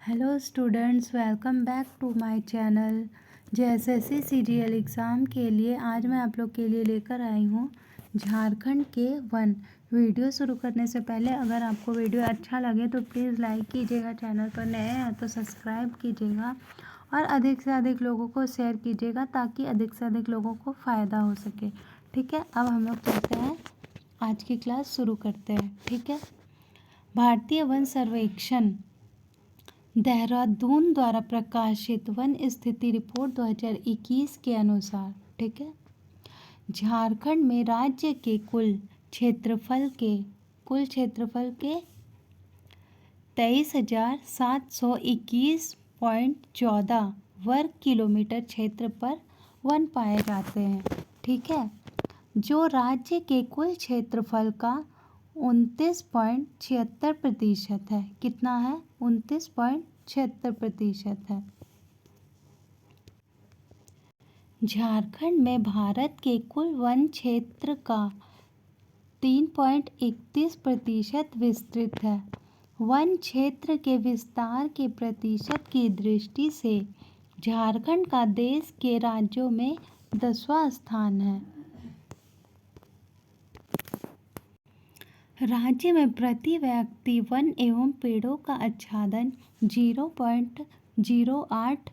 Hello students, welcome back to my channel. JSSC CGL exam के लिए आज मैं आप लोग के लिए लेकर आई हूँ झारखंड के वन। वीडियो शुरू करने से पहले अगर आपको वीडियो अच्छा लगे तो प्लीज़ लाइक कीजिएगा, चैनल पर नए हैं तो सब्सक्राइब कीजिएगा और अधिक से अधिक लोगों को शेयर कीजिएगा ताकि अधिक से अधिक लोगों को फ़ायदा हो सके। ठीक है, अब हम लोग चलते हैं, आज की क्लास शुरू करते हैं। ठीक है, भारतीय वन सर्वेक्षण देहरादून द्वारा प्रकाशित वन स्थिति रिपोर्ट 2021 के अनुसार, ठीक है, झारखंड में राज्य के कुल क्षेत्रफल के 23,721.14 वर्ग किलोमीटर क्षेत्र पर वन पाए जाते हैं। ठीक है, जो राज्य के कुल क्षेत्रफल का 29.76% है। कितना है? 29.76% है। झारखंड में भारत के कुल वन क्षेत्र का 3.31% विस्तृत है। वन क्षेत्र के विस्तार के प्रतिशत की दृष्टि से झारखंड का देश के राज्यों में 10वां स्थान है। राज्य में प्रति व्यक्ति वन एवं पेड़ों का आच्छादन 0.08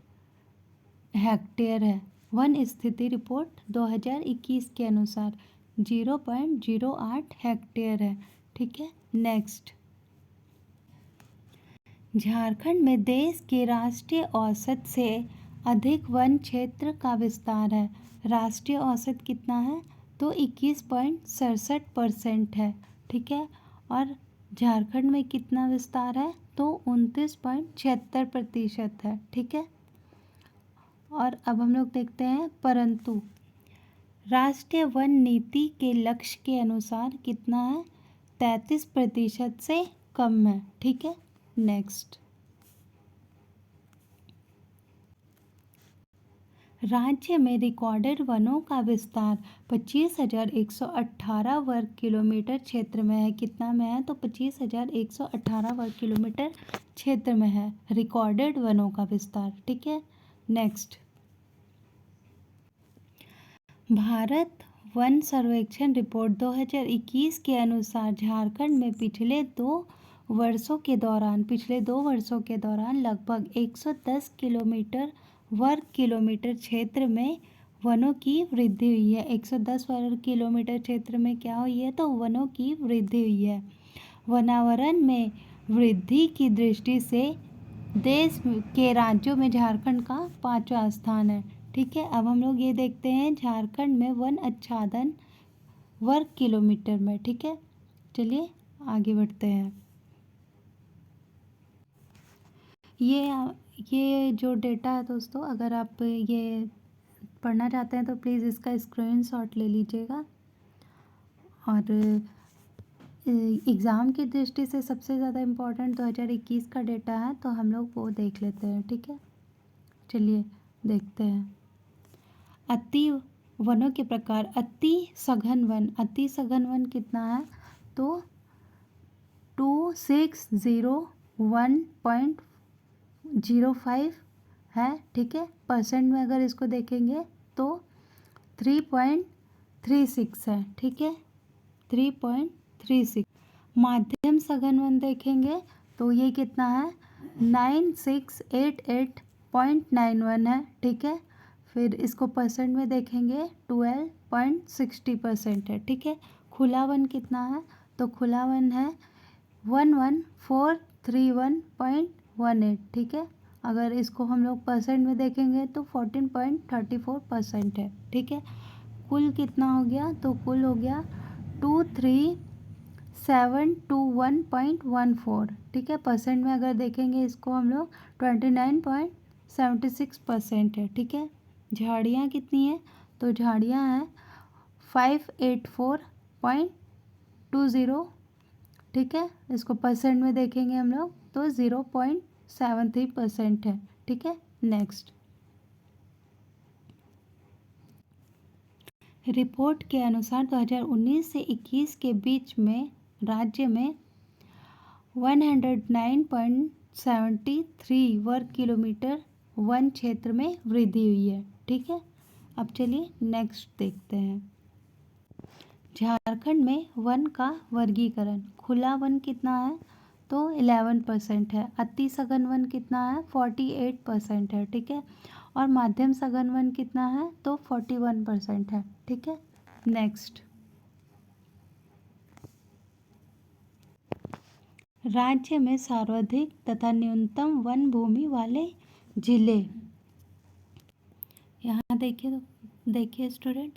हेक्टेयर है। वन स्थिति रिपोर्ट 2021 के अनुसार 0.08 हेक्टेयर है। ठीक है, नेक्स्ट। झारखंड में देश के राष्ट्रीय औसत से अधिक वन क्षेत्र का विस्तार है। राष्ट्रीय औसत कितना है? तो 21.67% है। ठीक है, और झारखंड में कितना विस्तार है? तो 29.76% है। ठीक है, और अब हम लोग देखते हैं परंतु राष्ट्रीय वन नीति के लक्ष्य के अनुसार कितना है? 33% से कम है। ठीक है, नेक्स्ट। राज्य में रिकॉर्डेड वनों का विस्तार 25,118 वर्ग किलोमीटर क्षेत्र में है। कितना में है? तो 25,118 वर्ग किलोमीटर क्षेत्र में है रिकॉर्डेड वनों का विस्तार। ठीक है, नेक्स्ट। भारत वन सर्वेक्षण रिपोर्ट 2021 के अनुसार झारखंड में पिछले दो वर्षों के दौरान लगभग 110 वर्ग किलोमीटर क्षेत्र में वनों की वृद्धि हुई है। 110 वर्ग किलोमीटर क्षेत्र में क्या हुई है? तो वनों की वृद्धि हुई है। वनावरण में वृद्धि की दृष्टि से देश के राज्यों में झारखंड का 5वां स्थान है। ठीक है, अब हम लोग ये देखते हैं झारखंड में वन आच्छादन वर्ग किलोमीटर में। ठीक है, चलिए आगे बढ़ते हैं। ये जो डेटा है दोस्तों, अगर आप ये पढ़ना चाहते हैं तो प्लीज़ इसका स्क्रीनशॉट ले लीजिएगा। और एग्ज़ाम की दृष्टि से सबसे ज़्यादा इम्पोर्टेंट 2021 का डेटा है, तो हम लोग वो देख लेते हैं। ठीक है, चलिए देखते हैं। अति वनों के प्रकार। अति सघन वन कितना है? तो 2601.05 है। ठीक है, परसेंट में अगर इसको देखेंगे तो 3.36 है। ठीक है, 3.36। माध्यम सघन वन देखेंगे तो ये कितना है? 9688.91 है। ठीक है, फिर इसको परसेंट में देखेंगे 12.60% है। ठीक है, खुला वन कितना है? तो खुला वन है 11431.18। ठीक है, अगर इसको हम लोग परसेंट में देखेंगे तो 14.34% है। ठीक है, कुल कितना हो गया? तो कुल हो गया 23721.14। ठीक है, परसेंट में अगर देखेंगे इसको हम लोग 29.76% है। ठीक है, झाड़ियाँ कितनी है? तो झाड़ियाँ हैं 584.20। ठीक है, इसको परसेंट में देखेंगे हम लोग तो 0.73% है। ठीक है, नेक्स्ट। रिपोर्ट के अनुसार 2019 से 21 के बीच में राज्य में 109.6 73 वर्ग किलोमीटर वन क्षेत्र में वृद्धि हुई है। ठीक है, अब चलिए नेक्स्ट देखते हैं। झारखंड में वन का वर्गीकरण, खुला वन कितना है तो 11% है, अति सघन वन कितना है 48% है। ठीक है, और माध्यम सघन वन कितना है तो 41% है। ठीक है, नेक्स्ट, राज्य में सर्वाधिक तथा न्यूनतम वन भूमि वाले जिले। यहाँ देखिए स्टूडेंट,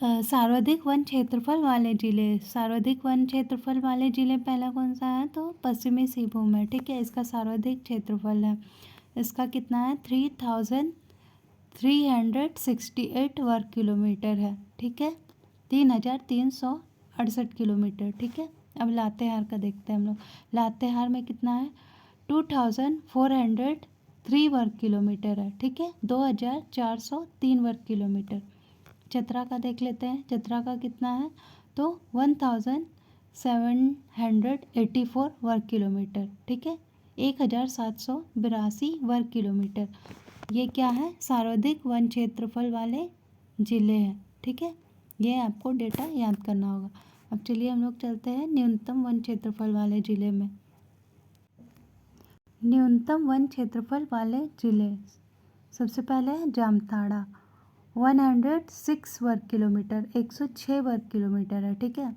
सर्वाधिक वन क्षेत्रफल वाले जिले, सर्वाधिक वन क्षेत्रफल वाले जिले पहला कौन सा है तो पश्चिमी सिंहभूम है। ठीक है, इसका सर्वाधिक क्षेत्रफल है, इसका कितना है 3368 वर्ग किलोमीटर है। ठीक है, 3368 किलोमीटर। ठीक है, अब लातेहार का देखते हैं हम लोग। लातेहार में कितना है 2403 वर्ग किलोमीटर है। ठीक है, 2403 वर्ग किलोमीटर। चतरा का देख लेते हैं, चतरा का कितना है तो 1784 वर्ग किलोमीटर। ठीक है, 1782 वर्ग किलोमीटर। ये क्या है सर्वाधिक वन क्षेत्रफल वाले जिले हैं। ठीक है, ये आपको डेटा याद करना होगा। अब चलिए हम लोग चलते हैं न्यूनतम वन क्षेत्रफल वाले जिले में। न्यूनतम वन क्षेत्रफल वाले जिले, सबसे पहले है जामताड़ा 106 वर्ग किलोमीटर, 106 वर्ग किलोमीटर है। ठीक है,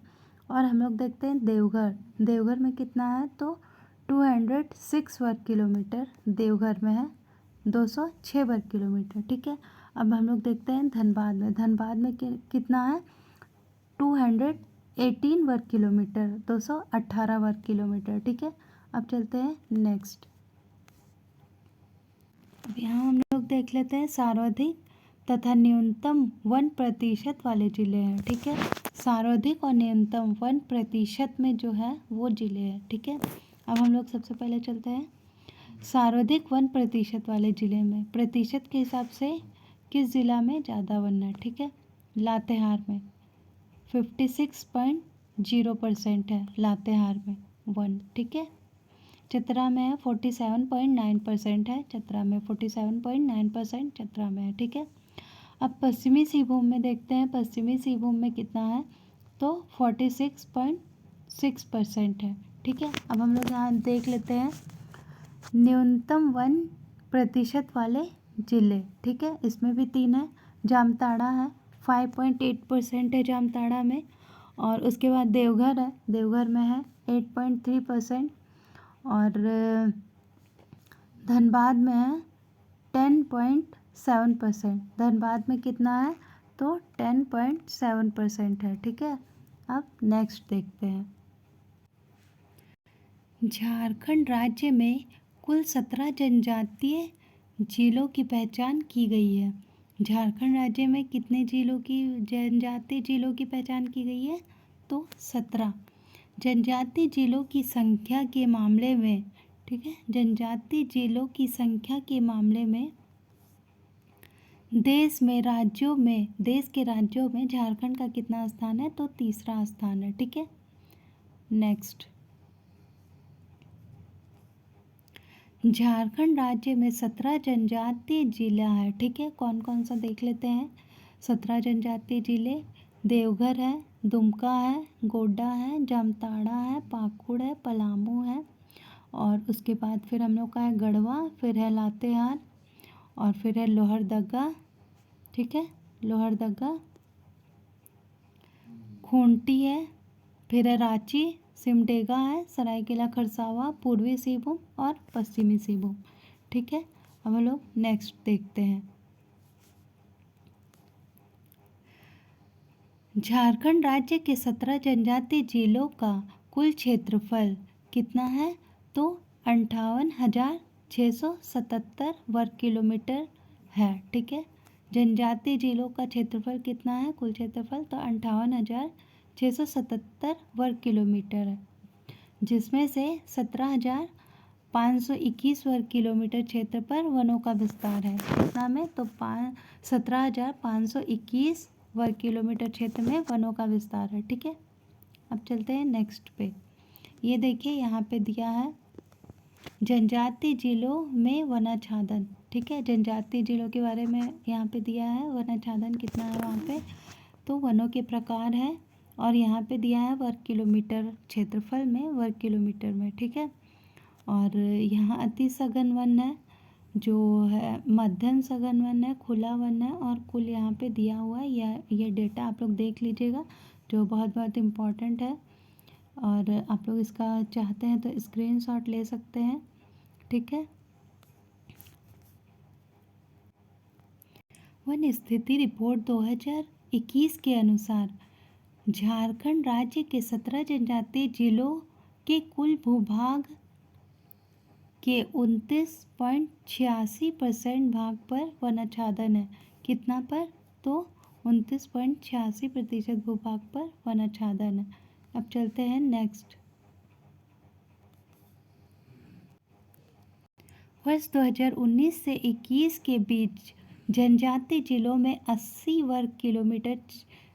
और हम लोग देखते हैं देवघर, देवघर में कितना है तो 206 वर्ग किलोमीटर देवघर में है, 206 वर्ग किलोमीटर। ठीक है, अब हम लोग देखते हैं धनबाद में, धनबाद में कितना है 218 वर्ग किलोमीटर, 218 वर्ग किलोमीटर। ठीक है, अब चलते हैं नेक्स्ट। अब यहाँ हम लोग देख लेते हैं सर्वाधिक तथा न्यूनतम 1% वाले जिले हैं। ठीक है, सर्वाधिक और न्यूनतम 1% में जो है वो जिले हैं। ठीक है, अब हम लोग सबसे पहले चलते हैं सर्वाधिक 1% वाले जिले में, प्रतिशत के हिसाब से किस जिला में ज़्यादा वन है। ठीक है, लातेहार में 56.0% है, लातेहार में वन। ठीक है, चतरा में है 47.9% है, चतरा में 47.9% चतरा में है। ठीक है, अब पश्चिमी सिंहभूम में देखते हैं, पश्चिमी सिंहभूम में कितना है तो 46.6% है। ठीक है, अब हम लोग यहाँ देख लेते हैं न्यूनतम 1% वाले जिले। ठीक है, इसमें भी 3 है, जामताड़ा है 5.8% है जामताड़ा में, और उसके बाद देवघर है, देवघर में है 8.3%, और धनबाद में है 10.7%, धनबाद में कितना है तो 10.7% है। ठीक है, अब नेक्स्ट देखते हैं। झारखंड राज्य में कुल 17 जनजातीय जिलों की पहचान की गई है। झारखंड राज्य में कितने जिलों की, जनजातीय जिलों की पहचान की गई है तो 17। जनजातीय जिलों की संख्या के मामले में, ठीक है, जनजातीय जिलों की संख्या के मामले में देश के राज्यों में झारखंड का कितना स्थान है तो तीसरा स्थान है। ठीक है, नेक्स्ट, झारखंड राज्य में 17 जनजातीय जिला है। ठीक है, कौन कौन सा देख लेते हैं। 17 जनजातीय जिले, देवघर है, दुमका है, गोड्डा है, जामताड़ा है, पाकुड़ है, पलामू है, और उसके बाद फिर हम लोग का है गढ़वा, फिर है लातेहार, और फिर है लोहरदगा। ठीक है, लोहरदगा, खूंटी है, फिर है रांची, सिमडेगा है, सरायकेला खरसावा, पूर्वी सिंहभूम और पश्चिमी सिंहभूम। ठीक है, अब हम लोग नेक्स्ट देखते हैं। झारखंड राज्य के 17 जनजातीय जिलों का कुल क्षेत्रफल कितना है तो 58,677 वर्ग किलोमीटर है। ठीक है, जनजातीय जिलों का क्षेत्रफल कितना है, कुल क्षेत्रफल तो 58,677 वर्ग किलोमीटर है, जिसमें से 17,521 वर्ग किलोमीटर क्षेत्र पर वनों का विस्तार है। कितना में तो 17,521 वर्ग किलोमीटर क्षेत्र में वनों का विस्तार है। ठीक है, अब चलते हैं नेक्स्ट पे। ये देखिए यहाँ पे दिया है जनजातीय जिलों में वनाच्छादन, ठीक है, जनजातीय जिलों के बारे में यहाँ पे दिया है। वनाच्छादन कितना है वहाँ पे, तो वनों के प्रकार है, और यहाँ पे दिया है वर्ग किलोमीटर क्षेत्रफल में, वर्ग किलोमीटर में, ठीक है। और यहाँ अति सघन वन है, जो है मध्यम सघन वन है, खुला वन है, और कुल यहाँ पे दिया हुआ है। ये डेटा आप लोग देख लीजिएगा, जो बहुत बहुत इम्पोर्टेंट है, और आप लोग इसका चाहते हैं तो स्क्रीनशॉट ले सकते हैं, ठीक है। वन स्थिति रिपोर्ट 2021 के अनुसार झारखंड राज्य के 17 जनजातीय जिलों के कुल भूभाग के 29.86% भाग पर वनाच्छादन है। कितना पर, तो 29.86% भूभाग पर वनाच्छादन है। अब चलते हैं नेक्स्ट। वर्ष 2019 से 21 के बीच जनजातीय जिलों में 80 वर्ग किलोमीटर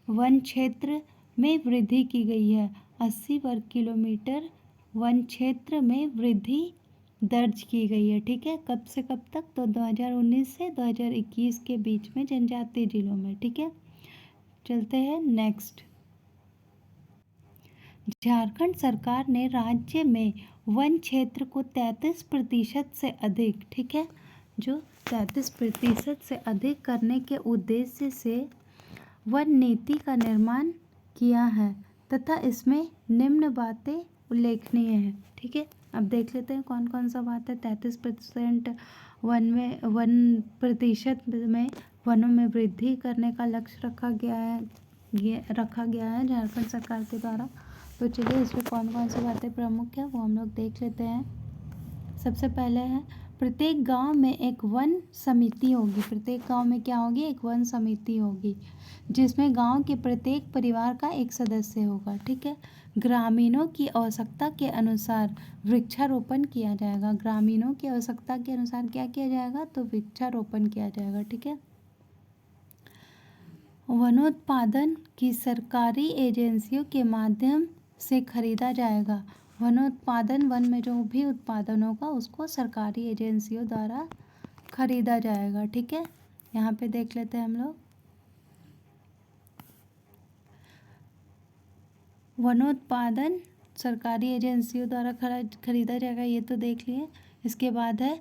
वन क्षेत्र में वृद्धि की गई है। 80 वर्ग किलोमीटर वन क्षेत्र में वृद्धि दर्ज की गई है, ठीक है। कब से कब तक, तो 2019 से 2021 के बीच में जनजातीय जिलों में, ठीक है। चलते हैं नेक्स्ट। झारखंड सरकार ने राज्य में वन क्षेत्र को 33% से अधिक, ठीक है, जो 33% से अधिक करने के उद्देश्य से वन नीति का निर्माण किया है, तथा इसमें निम्न बातें उल्लेखनीय हैं, ठीक है। अब देख लेते हैं कौन कौन सा बात है। 33% वन प्रतिशत में वनों में वृद्धि करने का लक्ष्य रखा गया है झारखंड सरकार के द्वारा। तो चलिए इसमें कौन कौन सी बातें प्रमुख है वो हम लोग देख लेते हैं। सबसे पहले है प्रत्येक गांव में एक वन समिति होगी। प्रत्येक गांव में क्या होगी, एक वन समिति होगी, जिसमें गांव के प्रत्येक परिवार का एक सदस्य होगा, ठीक है। ग्रामीणों की आवश्यकता के अनुसार वृक्षारोपण किया जाएगा। ग्रामीणों की आवश्यकता के अनुसार क्या किया जाएगा, तो वृक्षारोपण किया जाएगा, ठीक है। वनोत्पादन की सरकारी एजेंसियों के माध्यम से खरीदा जाएगा। वनोत्पादन, वन में जो भी उत्पादन होगा उसको सरकारी एजेंसियों द्वारा खरीदा जाएगा, ठीक है। यहाँ पे देख लेते हैं हम लोग। वनोत्पादन सरकारी एजेंसियों द्वारा खरीदा जाएगा, ये तो देख लिए। इसके बाद है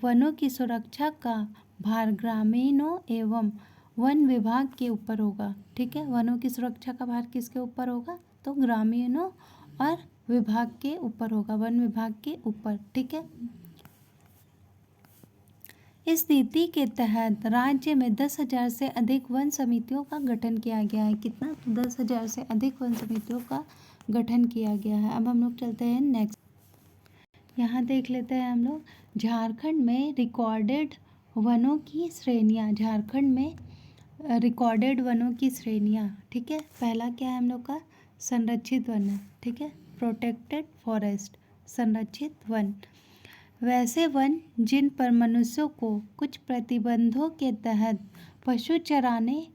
वनों की सुरक्षा का भार ग्रामीणों एवं वन विभाग के ऊपर होगा, ठीक है। वनों की सुरक्षा का भार किसके ऊपर होगा, तो ग्रामीणों और विभाग के ऊपर होगा, वन विभाग के ऊपर, ठीक है। इस नीति के तहत राज्य में 10,000 से अधिक वन समितियों का गठन किया गया है। कितना, 10,000 से अधिक वन समितियों का गठन किया गया है। अब हम लोग चलते हैं नेक्स्ट। यहाँ देख लेते हैं हम लोग झारखंड में रिकॉर्डेड वनों की श्रेणियाँ। झारखंड में रिकॉर्डेड वनों की श्रेणियाँ, ठीक है। पहला क्या है हम लोग का, संरक्षित वन है, ठीक है, प्रोटेक्टेड फॉरेस्ट, संरक्षित वन। वैसे वन जिन पर मनुष्यों को कुछ प्रतिबंधों के तहत पशु चराने,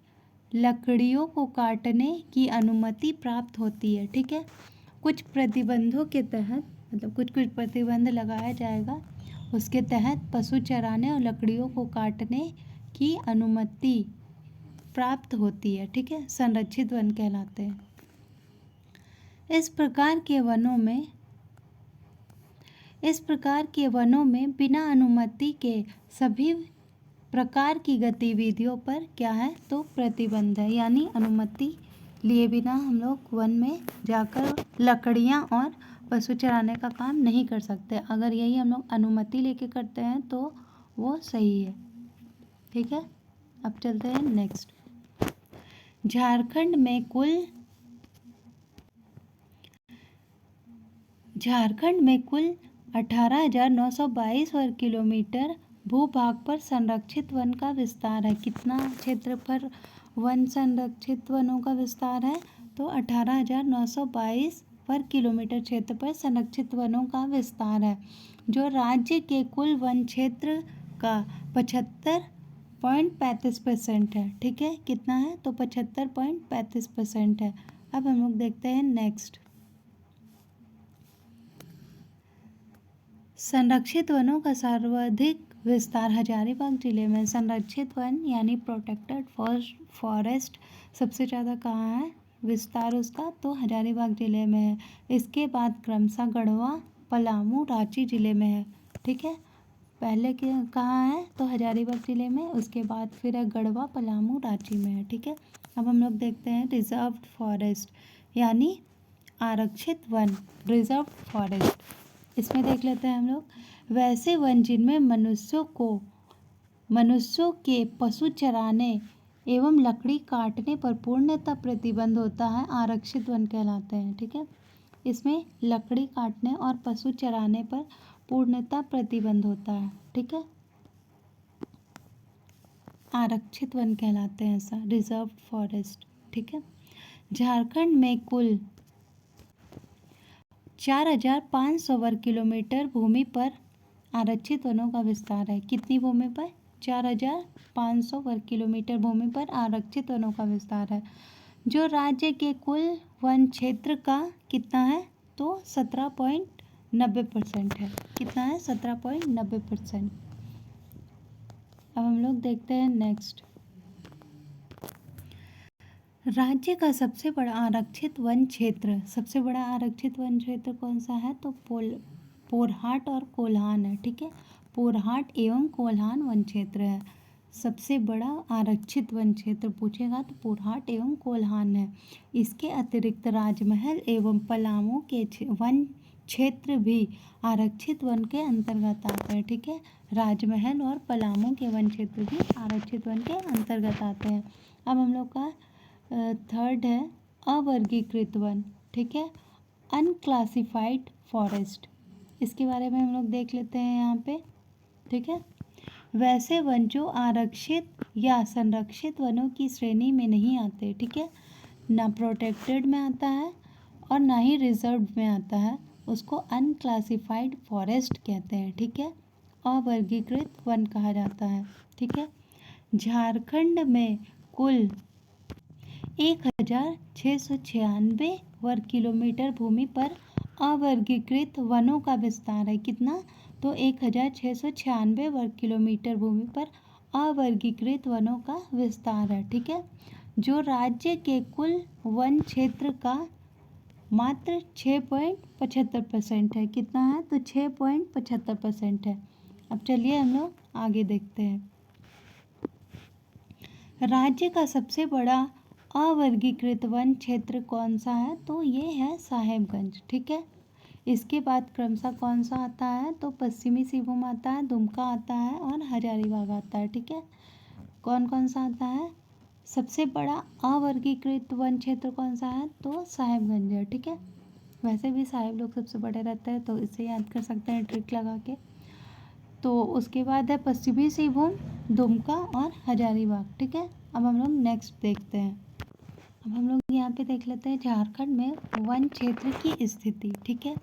लकड़ियों को काटने की अनुमति प्राप्त होती है, ठीक है। कुछ प्रतिबंधों के तहत, मतलब कुछ कुछ प्रतिबंध लगाया जाएगा, उसके तहत पशु चराने और लकड़ियों को काटने की अनुमति प्राप्त होती है, ठीक है, संरक्षित वन कहलाते हैं। इस प्रकार के वनों में बिना अनुमति के सभी प्रकार की गतिविधियों पर क्या है, तो प्रतिबंध है। यानी अनुमति लिए बिना हम लोग वन में जाकर लकड़ियां और पशु चराने का काम नहीं कर सकते। अगर यही हम लोग अनुमति लेके करते हैं तो वो सही है, ठीक है। अब चलते हैं नेक्स्ट। झारखंड में कुल 18,922 वर्ग किलोमीटर भूभाग पर संरक्षित वन का विस्तार है। कितना क्षेत्र पर वन संरक्षित वनों का विस्तार है, तो 18,922 वर्ग किलोमीटर क्षेत्र पर संरक्षित वनों का विस्तार है, जो राज्य के कुल वन क्षेत्र का 75.35% है, ठीक है। कितना है, तो 75.35% है। अब हम लोग देखते हैं नेक्स्ट। संरक्षित वनों का सर्वाधिक विस्तार हजारीबाग जिले में। संरक्षित वन यानी प्रोटेक्टेड फॉरेस्ट सबसे ज़्यादा कहाँ है विस्तार उसका, तो हजारीबाग जिले में है। इसके बाद क्रमशः गढ़वा, पलामू, रांची जिले में है। ठीक है, पहले के कहाँ है तो हजारीबाग जिले में, उसके बाद फिर है गढ़वा, पलामू, रांची में है। ठीक है, अब हम लोग देखते हैं रिजर्व्ड फॉरेस्ट यानी आरक्षित वन, रिजर्व फॉरेस्ट। इसमें देख लेते हैं हम लोग वैसे वन जिनमें मनुष्यों के पशु चराने एवं लकड़ी काटने पर पूर्णतः प्रतिबंध होता है, आरक्षित वन कहलाते हैं। ठीक है, इसमें लकड़ी काटने और पशु चराने पर पूर्णतः प्रतिबंध होता है। ठीक है, आरक्षित वन कहलाते हैं ऐसा, रिजर्व फॉरेस्ट। ठीक है, झारखंड में कुल 4,500 वर्ग किलोमीटर भूमि पर आरक्षित वनों का विस्तार है। कितनी भूमि पर? 4,500 वर्ग किलोमीटर भूमि पर आरक्षित वनों का विस्तार है, जो राज्य के कुल वन क्षेत्र का कितना है तो 17.90% है। कितना है? 17.90%। अब हम लोग देखते हैं नेक्स्ट, राज्य का सबसे बड़ा आरक्षित वन क्षेत्र। सबसे बड़ा आरक्षित वन क्षेत्र कौन सा है तो पोरहाट और कोल्हान है। ठीक है, पोरहाट एवं कोल्हान वन क्षेत्र है। सबसे बड़ा आरक्षित वन क्षेत्र पूछेगा तो पोरहाट एवं कोल्हान है। इसके अतिरिक्त राजमहल एवं पलामू के वन क्षेत्र भी आरक्षित वन के अंतर्गत आते हैं। ठीक है, राजमहल और पलामू के वन क्षेत्र भी आरक्षित वन के अंतर्गत आते हैं। अब हम लोग का थर्ड है अवर्गीकृत वन। ठीक है, अनक्लासिफाइड फॉरेस्ट, इसके बारे में हम लोग देख लेते हैं यहाँ पे। ठीक है, वैसे वन जो आरक्षित या संरक्षित वनों की श्रेणी में नहीं आते। ठीक है, ना प्रोटेक्टेड में आता है और ना ही रिजर्व में आता है, उसको अनक्लासिफाइड फॉरेस्ट कहते हैं। ठीक है, अवर्गीकृत वन कहा जाता है। ठीक है, झारखंड में कुल 1,696 वर्ग किलोमीटर भूमि पर अवर्गीकृत वनों का विस्तार है। कितना तो 1,696 वर्ग किलोमीटर भूमि पर अवर्गीकृत वनों का विस्तार है। ठीक है, जो राज्य के कुल वन क्षेत्र का मात्र 6.75% है। कितना है तो 6.75% है। अब चलिए हम लोग आगे देखते हैं, राज्य का सबसे बड़ा अवर्गीकृत वन क्षेत्र कौन सा है तो ये है साहेबगंज। ठीक है, इसके बाद क्रमशः कौन सा आता है तो पश्चिमी सिंहभूम आता है, दुमका आता है और हजारीबाग आता है। ठीक है, कौन कौन सा आता है? सबसे बड़ा अवर्गीकृत वन क्षेत्र कौन सा है तो साहेबगंज है। ठीक है, वैसे भी साहेब लोग सबसे बड़े रहते हैं तो इसे याद कर सकते हैं ट्रिक लगा के। तो उसके बाद है पश्चिमी सिंहभूम, दुमका और हजारीबाग। ठीक है, अब हम लोग नेक्स्ट देखते हैं। अब हम लोग यहाँ पे देख लेते हैं झारखंड में वन क्षेत्र की स्थिति। ठीक है,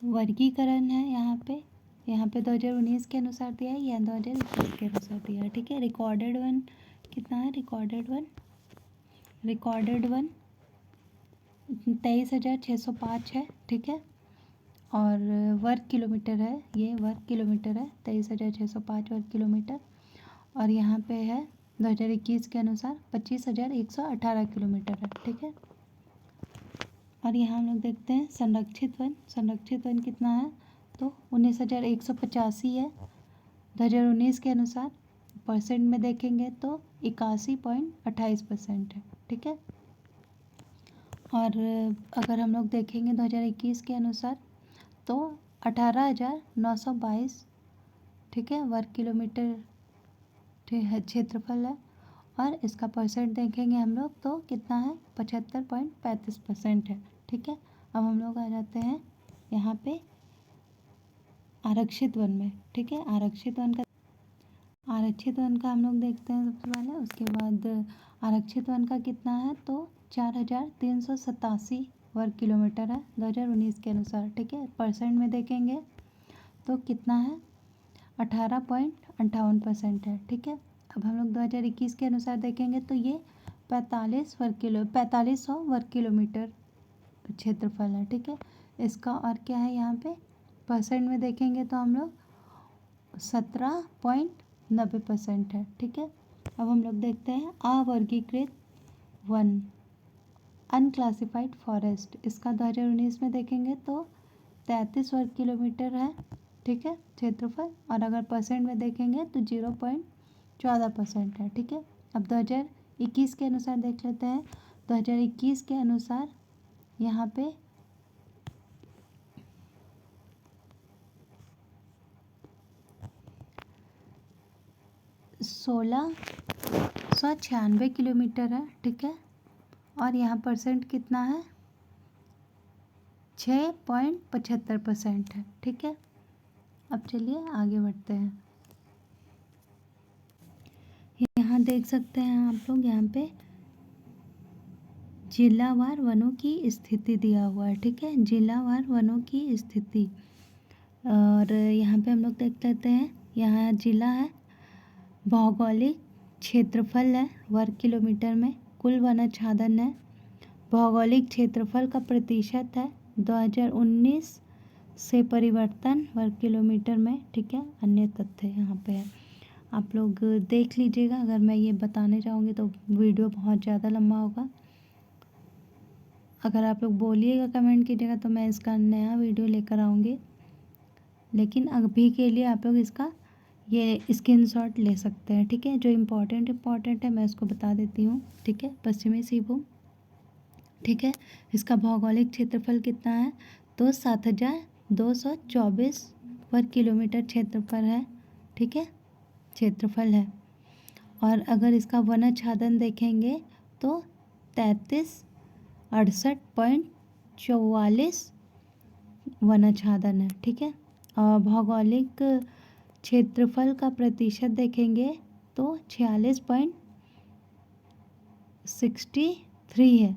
वर्गीकरण है यहाँ पे 2019 के अनुसार दिया है या 2021 के अनुसार दिया है। ठीक है, रिकॉर्डेड वन कितना है? रिकॉर्डेड वन 23,605 है। ठीक है, और वर्ग किलोमीटर है, ये वर्ग किलोमीटर है 23,605 वर्ग किलोमीटर। और यहाँ पे है 2021 के अनुसार 25,118 किलोमीटर है। ठीक है, और यहाँ हम लोग देखते हैं संरक्षित वन कितना है तो 19,185 है 2019 के अनुसार। परसेंट में देखेंगे तो 81.28% है। ठीक है, और अगर हम लोग देखेंगे 2021 के अनुसार तो 18,922 ठीक है वर्ग किलोमीटर क्षेत्रफल है। और इसका परसेंट देखेंगे हम लोग तो कितना है 75.35% है। ठीक है, अब हम लोग आ जाते हैं यहाँ पे आरक्षित वन में। ठीक है, आरक्षित वन का हम लोग देखते हैं सबसे पहले। उसके बाद आरक्षित वन का कितना है तो 4,387 वर्ग किलोमीटर है 2019 के अनुसार। ठीक है, परसेंट में देखेंगे तो कितना है 18.58% है। ठीक है, अब हम लोग 2021 के अनुसार देखेंगे तो ये 4500 वर्ग किलोमीटर क्षेत्रफल है। ठीक है, इसका और क्या है यहाँ पे परसेंट में देखेंगे तो हम लोग 17.90% है। ठीक है, अब हम लोग देखते हैं अवर्गीकृत वन अनक्लासिफाइड फॉरेस्ट, इसका 2019 में देखेंगे तो 33 वर्ग किलोमीटर है। ठीक है, क्षेत्रफल, और अगर परसेंट में देखेंगे तो 0.14% है। ठीक है, अब 2021 के अनुसार देख लेते हैं। 2021 के अनुसार यहाँ पे 1696 किलोमीटर है। ठीक है, और यहाँ परसेंट कितना है, 6.75% है। ठीक है, अब चलिए आगे बढ़ते हैं। यहाँ देख सकते हैं आप लोग, यहाँ पे जिलावार वनों की स्थिति दिया हुआ है। ठीक है, जिलावार वनों की स्थिति, और यहाँ पे हम लोग देख लेते हैं। यहाँ जिला है, भौगोलिक क्षेत्रफल है वर्ग किलोमीटर में, कुल वनाच्छादन है, भौगोलिक क्षेत्रफल का प्रतिशत है 2019 से परिवर्तन वर्ग किलोमीटर में। ठीक है, अन्य तथ्य यहाँ पे है, आप लोग देख लीजिएगा। अगर मैं ये बताने जाऊँगी तो वीडियो बहुत ज़्यादा लंबा होगा। अगर आप लोग बोलिएगा, कमेंट कीजिएगा, तो मैं इसका नया वीडियो लेकर आऊँगी। लेकिन अभी के लिए आप लोग इसका ये स्क्रीनशॉट ले सकते हैं। ठीक है, जो इम्पोर्टेंट है मैं उसको बता देती हूँ। ठीक है, पश्चिमी सिंहभूम, ठीक है, इसका भौगोलिक क्षेत्रफल कितना है, तो 7224 वर्ग किलोमीटर क्षेत्रफल है। ठीक है, क्षेत्रफल है, और अगर इसका वनाच्छादन देखेंगे तो 3368.44 वनाच्छादन है। ठीक है, और भौगोलिक क्षेत्रफल का प्रतिशत देखेंगे तो 46.63 है,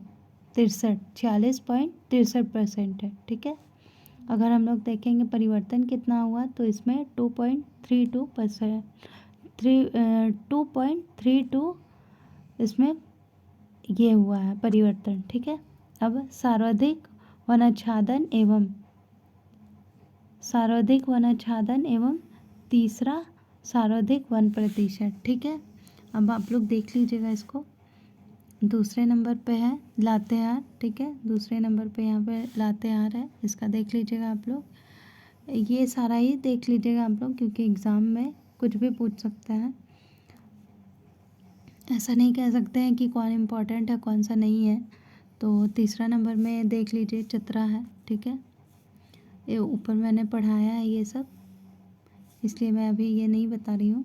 46.63% है। ठीक है, अगर हम लोग देखेंगे परिवर्तन कितना हुआ, तो इसमें 2.32 इसमें ये हुआ है परिवर्तन। ठीक है, अब सर्वाधिक वनाच्छादन एवं तीसरा सर्वाधिक वन प्रतिशत। ठीक है, अब आप लोग देख लीजिएगा इसको। दूसरे नंबर पे है लातेहार। ठीक है, दूसरे नंबर पे यहाँ पे लातेहार है, इसका देख लीजिएगा आप लोग। ये सारा ही देख लीजिएगा आप लोग, क्योंकि एग्ज़ाम में कुछ भी पूछ सकता है। ऐसा नहीं कह सकते हैं कि कौन इम्पोर्टेंट है कौन सा नहीं है। तो तीसरा नंबर में देख लीजिए चतरा है। ठीक है, ये ऊपर मैंने पढ़ाया है ये सब, इसलिए मैं अभी ये नहीं बता रही हूँ।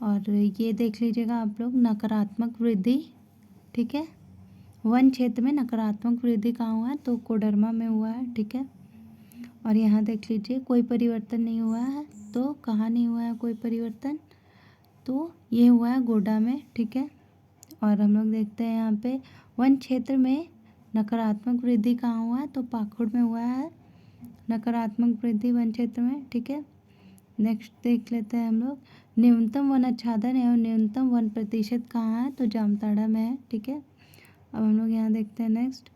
और ये देख लीजिएगा आप लोग, नकारात्मक वृद्धि। ठीक है, वन क्षेत्र में नकारात्मक वृद्धि कहाँ हुआ है, तो कोडरमा में हुआ है। ठीक है, और यहाँ देख लीजिए कोई परिवर्तन नहीं हुआ है, तो कहाँ नहीं हुआ है कोई परिवर्तन, तो ये हुआ है गोड्डा में। ठीक है, और हम लोग देखते हैं यहाँ पे वन क्षेत्र में नकारात्मक वृद्धि कहाँ हुआ है, तो पाकुड़ में हुआ है नकारात्मक वृद्धि वन क्षेत्र में। ठीक है, नेक्स्ट देख लेते हैं हम लोग, न्यूनतम वनाच्छादन एवं न्यूनतम वन प्रतिशत कहाँ है, तो जामताड़ा में है। ठीक है, अब हम लोग यहाँ देखते हैं नेक्स्ट,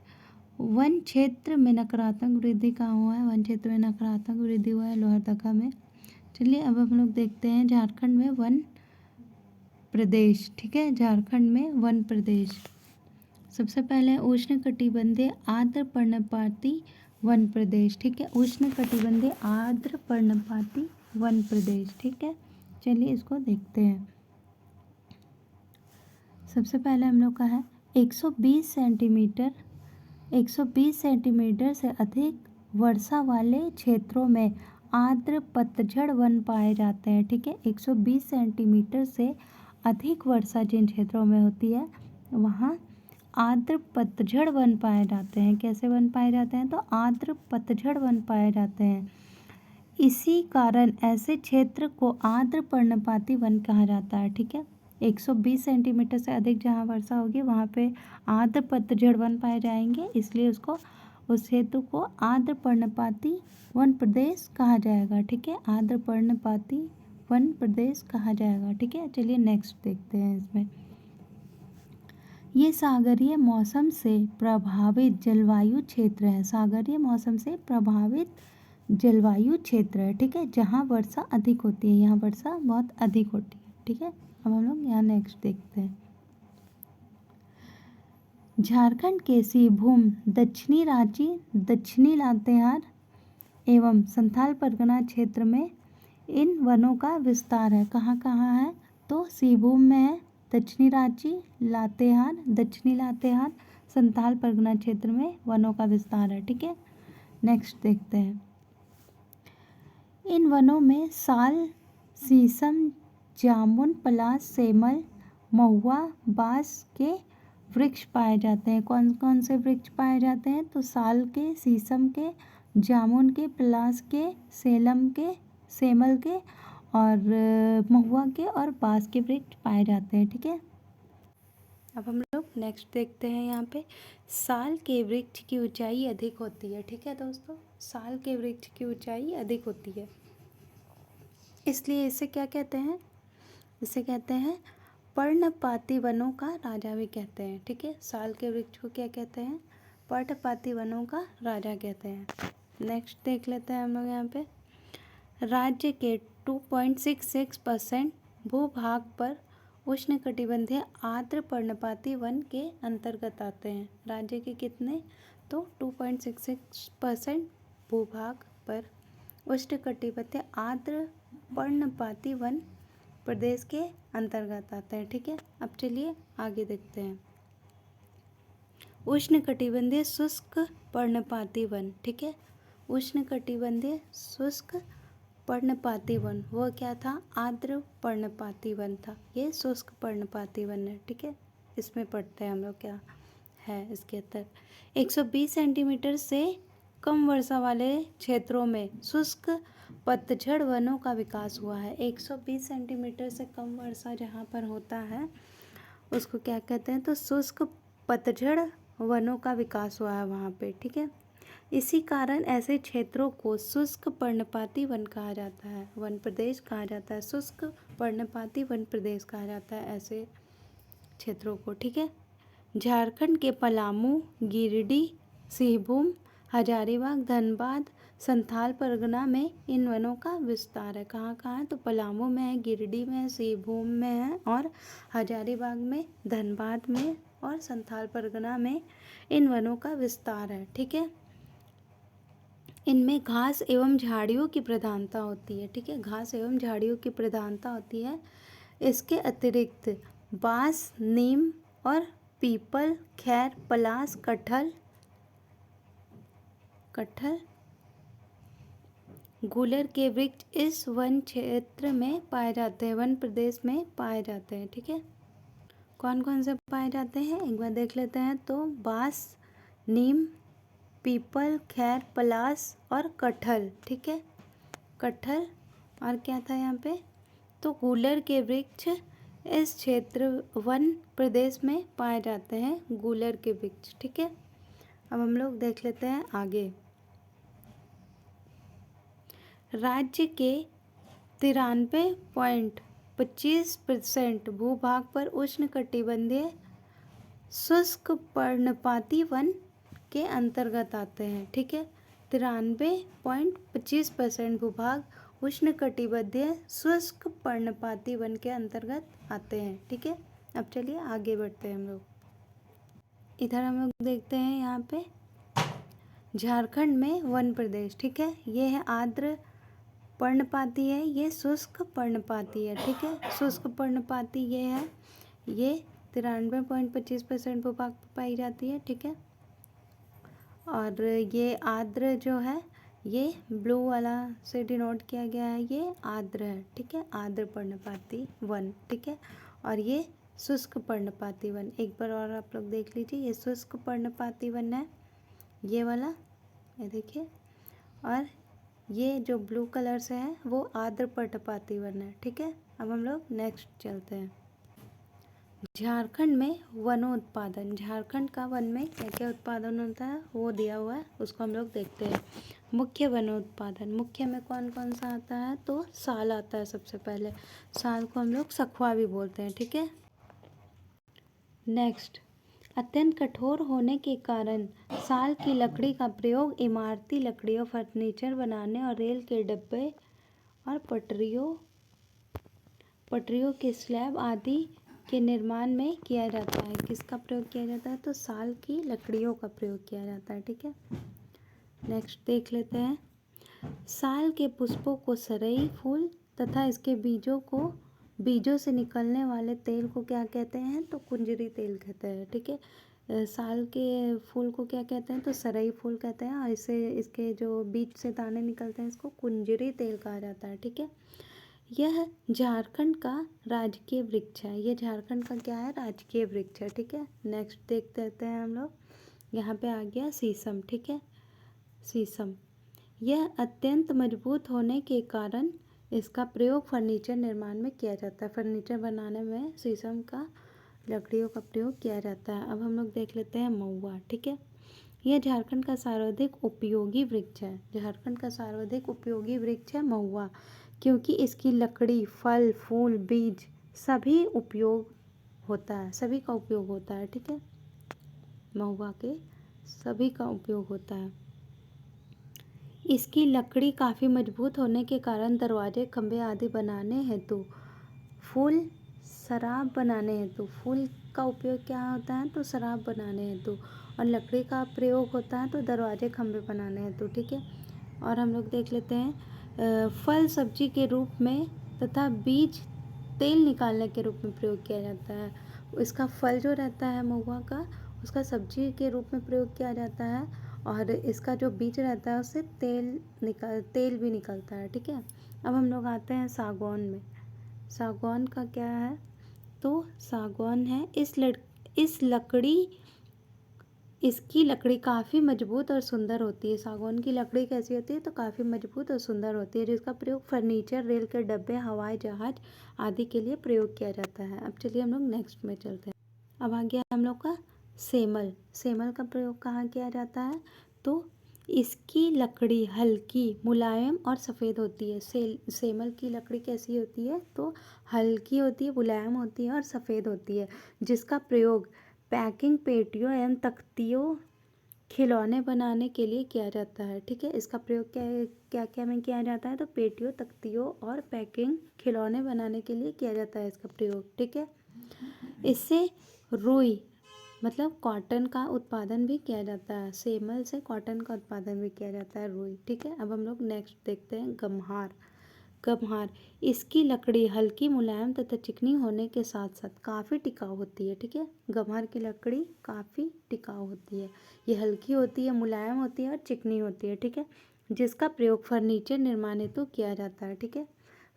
वन क्षेत्र में नकारात्मक वृद्धि कहाँ हुआ है, वन क्षेत्र में नकारात्मक वृद्धि हुआ है लोहरदगा में। चलिए अब हम लोग देखते हैं झारखंड में वन प्रदेश। ठीक है, झारखंड में वन प्रदेश, सबसे पहले उष्णकटिबंधीय आर्द्र पर्णपाती वन प्रदेश। ठीक है, उष्णकटिबंधीय आर्द्र पर्णपाती वन प्रदेश। ठीक है, चलिए इसको देखते हैं। सबसे पहले हम लोग का है 120 सेंटीमीटर से अधिक वर्षा वाले क्षेत्रों में आर्द्र पतझड़ वन पाए जाते हैं। ठीक है, 120 सेंटीमीटर से अधिक वर्षा जिन क्षेत्रों में होती है वहाँ आर्द्र पतझड़ वन पाए जाते हैं। कैसे वन पाए जाते हैं, तो आर्द्र पतझड़ वन पाए जाते हैं। इसी कारण ऐसे क्षेत्र को आर्द्र पर्णपाती वन कहा जाता है। ठीक है, 120 सेंटीमीटर से अधिक जहाँ वर्षा होगी वहाँ पे आर्द्र पतझड़ वन पाए जाएंगे, इसलिए उस क्षेत्र को आर्द्र पर्णपाती वन प्रदेश कहा जाएगा। ठीक है, आर्द्र पर्णपाती वन प्रदेश कहा जाएगा। ठीक है, चलिए नेक्स्ट देखते हैं। इसमें ये सागरीय मौसम से प्रभावित जलवायु क्षेत्र है। सागरीय मौसम से प्रभावित जलवायु क्षेत्र है, ठीक है, जहाँ वर्षा अधिक होती है, यहाँ वर्षा बहुत अधिक होती है, ठीक है। अब हम लोग यहाँ नेक्स्ट देखते हैं। झारखंड के सिंहभूम, दक्षिणी रांची, दक्षिणी लातेहार एवं संथाल परगना क्षेत्र में इन वनों का विस्तार है। कहाँ कहाँ है? तो सिंहभूम में है, दक्षिणी रांची, लातेहार, दक्षिणी लातेहार, संथाल परगना क्षेत्र में वनों का विस्तार है, ठीक है। नेक्स्ट देखते हैं। इन वनों में साल, शीशम, जामुन, पलाश, सेमल, महुआ, बांस के वृक्ष पाए जाते हैं। कौन कौन से वृक्ष पाए जाते हैं? तो साल के, शीशम के, जामुन के, पलाश के, सेलम के, सेमल के और महुआ के और बांस के वृक्ष पाए जाते हैं, ठीक है। अब हम लोग नेक्स्ट देखते हैं। यहाँ पे साल के वृक्ष की ऊंचाई अधिक होती है, ठीक है दोस्तों, साल के वृक्ष की ऊंचाई अधिक होती है, इसलिए इसे क्या कहते हैं? इसे कहते हैं पर्णपाती वनों का राजा भी कहते हैं, ठीक है। साल के वृक्ष को क्या कहते हैं? पर्णपाती वनों का राजा कहते हैं। नेक्स्ट देख लेते हैं हम लोग यहाँ पे। राज्य के 2.66% भूभाग पर उष्णकटिबंधीय आर्द्र पर्णपाती वन के अंतर्गत आते हैं। राज्य के कितने? तो 2.66% भूभाग पर उष्णकटिबंधीय आर्द्र पर्णपाती वन प्रदेश के अंतर्गत आते हैं, ठीक है। अब चलिए आगे देखते हैं। उष्णकटिबंधीय शुष्क पर्णपाती वन, ठीक है। उष्णकटिबंधीय शुष्क पर्णपाती वन, वो क्या था? आर्द्र पर्णपाती वन था, ये शुष्क पर्णपाती वन है, ठीक है। इसमें पढ़ते हैं हम लोग क्या है इसके अंदर। 120 सेंटीमीटर से कम वर्षा वाले क्षेत्रों में शुष्क पतझड़ वनों का विकास हुआ है। 120 सेंटीमीटर से कम वर्षा जहाँ पर होता है उसको क्या कहते हैं? तो शुष्क पतझड़ वनों का विकास हुआ है वहाँ पे, ठीक है। इसी कारण ऐसे क्षेत्रों को शुष्क पर्णपाती वन कहा जाता है, वन प्रदेश कहा जाता है। शुष्क पर्णपाती वन प्रदेश कहा जाता है ऐसे क्षेत्रों को, ठीक है। झारखंड के पलामू, गिरिडीह, सिंहभूम, हजारीबाग, धनबाद, संथाल परगना में इन वनों का विस्तार है। कहाँ कहाँ है? तो पलामू में है, गिरिडीह में है, सिंहभूम में है और हजारीबाग में, धनबाद में और संथाल परगना में इन वनों का विस्तार है, ठीक है। इनमें घास एवं झाड़ियों की प्रधानता होती है, ठीक है, घास एवं झाड़ियों की प्रधानता होती है। इसके अतिरिक्त बांस, नीम और पीपल, खैर, पलाश, कटहल, गूलर के वृक्ष इस वन क्षेत्र में पाए जाते हैं, वन प्रदेश में पाए जाते हैं, ठीक है। कौन कौन से पाए जाते हैं एक बार देख लेते हैं। तो बांस, नीम, पीपल, खैर, पलाश और कटहल, ठीक है। कटहल और क्या था यहाँ पे? तो गूलर के वृक्ष इस क्षेत्र वन प्रदेश में पाए जाते हैं, गूलर के वृक्ष, ठीक है। अब हम लोग देख लेते हैं आगे। राज्य के 93.25% भूभाग पर उष्णकटिबंधीय शुष्क पर्णपाती वन के अंतर्गत आते हैं, ठीक है। 93.25% भूभाग उष्णकटिबंधीय शुष्क पर्णपाती वन के अंतर्गत आते हैं, ठीक है। अब चलिए आगे बढ़ते हैं हम लोग। इधर हम लोग देखते हैं यहाँ पे झारखंड में वन प्रदेश, ठीक है। ये है आर्द्र पर्णपाती है, ये शुष्क पर्णपाती है, ठीक है। शुष्क पर्णपाती ये है, ये 93.25% भूभाग पर पाई जाती है, ठीक है। और ये आर्द्र जो है ये ब्लू वाला से डिनोट किया गया है, ये आर्द्र है, ठीक है, आर्द्र पर्णपाती वन, ठीक है। और ये शुष्क पर्णपाती वन, एक बार और आप लोग देख लीजिए, ये शुष्क पर्णपाती वन है ये वाला, ये देखिए। और ये जो ब्लू कलर से है वो आर्द्र पर्णपाती वन है, ठीक है। अब हम लोग नेक्स्ट चलते हैं। झारखंड में वनोत्पादन, झारखंड का वन में क्या क्या उत्पादन होता है वो दिया हुआ है, उसको हम लोग देखते हैं। मुख्य वनोत्पादन, मुख्य में कौन कौन सा आता है? तो साल आता है सबसे पहले, साल को हम लोग सखुआ भी बोलते हैं, ठीक है। नेक्स्ट अत्यंत कठोर होने के कारण साल की लकड़ी का प्रयोग इमारती लकड़ियों, फर्नीचर बनाने और रेल के डिब्बे और पटरियों के स्लैब आदि के निर्माण में किया जाता है। किसका प्रयोग किया जाता है? तो साल की लकड़ियों का प्रयोग किया जाता है। ठीक है, नेक्स्ट देख लेते हैं। साल के पुष्पों को सरई फूल तथा इसके बीजों से निकलने वाले तेल को क्या कहते हैं? तो कुंजरी तेल कहते हैं। ठीक है, साल के फूल को क्या कहते हैं? तो सरई फूल कहते हैं, और इसके जो बीज से दाने निकलते हैं इसको कुंजरी तेल कहा जाता है। ठीक है, यह झारखंड का राजकीय वृक्ष है। ये झारखंड का क्या है? राजकीय वृक्ष है। ठीक है, नेक्स्ट देखते रहते हैं हम लोग। यहाँ पे आ गया शीशम। ठीक है, शीशम यह अत्यंत मजबूत होने के कारण इसका प्रयोग फर्नीचर निर्माण में किया जाता है। फर्नीचर बनाने में शीशम का लकड़ियों का प्रयोग किया जाता है। अब हम लोग देख लेते हैं महुआ। ठीक है, यह झारखंड का सर्वाधिक उपयोगी वृक्ष है। झारखंड का सर्वाधिक उपयोगी वृक्ष है महुआ, क्योंकि इसकी लकड़ी, फल, फूल, बीज सभी का उपयोग होता है। ठीक है, महुआ के सभी का उपयोग होता है। इसकी लकड़ी काफ़ी मजबूत होने के कारण दरवाजे, खंभे आदि बनाने हेतु फूल का उपयोग क्या होता है? तो शराब बनाने हेतु, और लकड़ी का प्रयोग होता है तो दरवाजे, खंभे बनाने हेतु। ठीक है, और हम लोग देख लेते हैं फल सब्जी के रूप में तथा बीज तेल निकालने के रूप में प्रयोग किया जाता है। इसका फल जो रहता है महुआ का, उसका सब्जी के रूप में प्रयोग किया जाता है, और इसका जो बीज रहता है उससे तेल भी निकलता है। ठीक है, अब हम लोग आते हैं सागौन में। सागौन का क्या है? तो सागौन है इसकी लकड़ी काफ़ी मजबूत और सुंदर होती है। सागौन की लकड़ी कैसी होती है? तो काफ़ी मजबूत और सुंदर होती है, जिसका प्रयोग फर्नीचर, रेल के डब्बे, हवाई जहाज आदि के लिए प्रयोग किया जाता है। अब चलिए हम लोग नेक्स्ट में चलते हैं। अब आ गया हम लोग का सेमल। सेमल का प्रयोग कहाँ किया जाता है? तो इसकी लकड़ी हल्की, मुलायम और सफ़ेद होती है। सेमल की लकड़ी कैसी होती है? तो हल्की होती है, मुलायम होती है और सफ़ेद होती है, जिसका प्रयोग पैकिंग, पेटियों एवं तख्तियों, खिलौने बनाने के लिए किया जाता है। ठीक है, इसका प्रयोग क्या में किया जाता है? तो पेटियों, तख्तियों और पैकिंग, खिलौने बनाने के लिए किया जाता है इसका प्रयोग। ठीक है, इससे रुई मतलब कॉटन का उत्पादन भी किया जाता है। सेमल से कॉटन का उत्पादन भी किया जाता है, रुई। ठीक है, अब हम लोग नेक्स्ट देखते हैं गम्हार। इसकी लकड़ी हल्की, मुलायम तथा चिकनी होने के साथ साथ काफ़ी टिकाऊ होती है। ठीक है, गम्हार की लकड़ी काफ़ी टिकाऊ होती है। ये हल्की होती है, मुलायम होती है और चिकनी होती है। ठीक है, जिसका प्रयोग फर्नीचर निर्माण हेतु किया जाता है। ठीक है,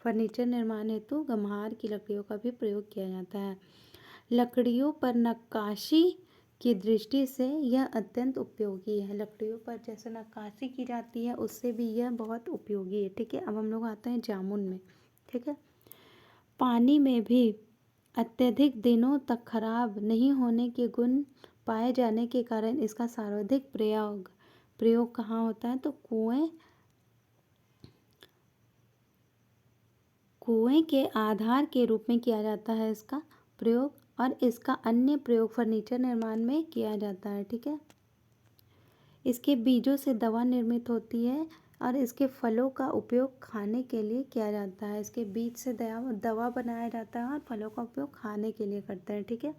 फर्नीचर निर्माण हेतु गम्हार की लकड़ियों का भी प्रयोग किया जाता है। लकड़ियों पर नक्काशी की दृष्टि से यह अत्यंत उपयोगी है। लकड़ियों पर जैसे नक्काशी की जाती है उससे भी यह बहुत उपयोगी है। ठीक है, अब हम लोग आते हैं जामुन में। ठीक है, पानी में भी अत्यधिक दिनों तक खराब नहीं होने के गुण पाए जाने के कारण इसका सर्वाधिक प्रयोग कहाँ होता है? तो कुएं के आधार के रूप में किया जाता है इसका प्रयोग, और इसका अन्य प्रयोग फर्नीचर निर्माण में किया जाता है। ठीक है, इसके बीजों से दवा निर्मित होती है और इसके फलों का उपयोग खाने के लिए किया जाता है। इसके बीज से दवा बनाया जाता है और फलों का उपयोग खाने के लिए करते हैं। ठीक है,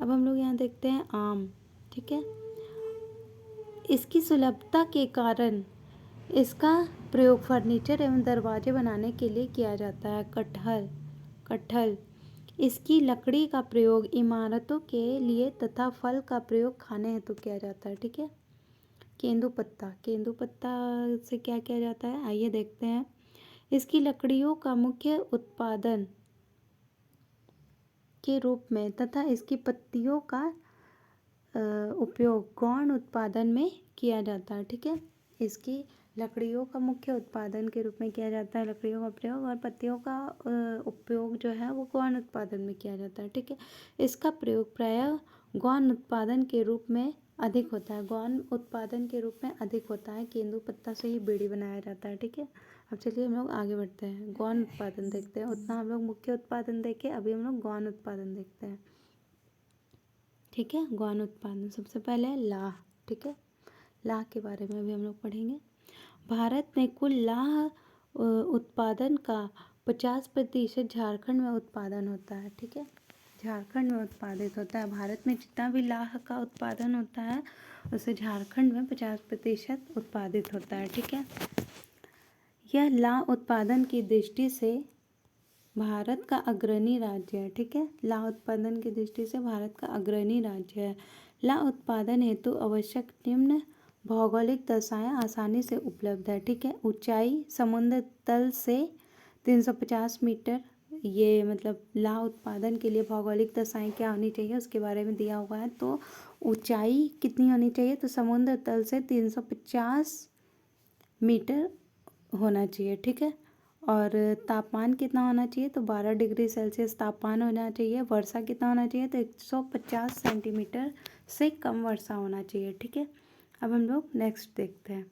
अब हम लोग यहाँ देखते हैं आम। ठीक है, इसकी सुलभता के कारण इसका प्रयोग फर्नीचर एवं दरवाजे बनाने के लिए किया जाता है। कटहल इसकी लकड़ी का प्रयोग इमारतों के लिए तथा फल का प्रयोग खाने हेतु किया जाता है। ठीक है, केंदुपत्ता से क्या किया जाता है? आइए देखते हैं। इसकी लकड़ियों का मुख्य उत्पादन के रूप में तथा इसकी पत्तियों का उपयोग गौण उत्पादन में किया जाता है। ठीक है, इसकी लकड़ियों का मुख्य उत्पादन के रूप में किया जाता है लकड़ियों का प्रयोग, और पत्तियों का उपयोग जो है वो गौण उत्पादन में किया जाता है। ठीक है, इसका प्रयोग प्रायः गौण उत्पादन के रूप में अधिक होता है। केंदुपत्ता से ही बीड़ी बनाया जाता है। ठीक है, अब चलिए हम लोग आगे बढ़ते हैं, गौण उत्पादन देखते हैं। उतना हम लोग मुख्य उत्पादन देखे, अभी हम लोग गौण उत्पादन देखते हैं। ठीक है। गौन उत्पादन सबसे पहले है लाह, ठीक है। लाह के बारे में भी हम लोग पढ़ेंगे। भारत में कुल लाह उत्पादन का 50% झारखंड में उत्पादन होता है, ठीक है। झारखंड में उत्पादित होता है। भारत में जितना भी लाह का उत्पादन होता है उसे झारखंड में 50% उत्पादित होता है, ठीक है। यह लाह उत्पादन की दृष्टि से भारत का अग्रणी राज्य है, ठीक है। लाह उत्पादन की दृष्टि से भारत का अग्रणी राज्य है। लाह उत्पादन हेतु आवश्यक निम्न भौगोलिक दशाएं आसानी से उपलब्ध है, ठीक है। ऊंचाई समुद्र तल से 350 मीटर, ये मतलब लाह उत्पादन के लिए भौगोलिक दशाएं क्या होनी चाहिए उसके बारे में दिया हुआ है। तो ऊंचाई कितनी होनी चाहिए, तो समुद्र तल से 350 मीटर होना चाहिए, ठीक है। और तापमान कितना होना चाहिए, तो 12 डिग्री सेल्सियस तापमान होना चाहिए। वर्षा कितना होना चाहिए, तो 150 सेंटीमीटर से कम वर्षा होना चाहिए, ठीक है। अब हम लोग नेक्स्ट देखते हैं।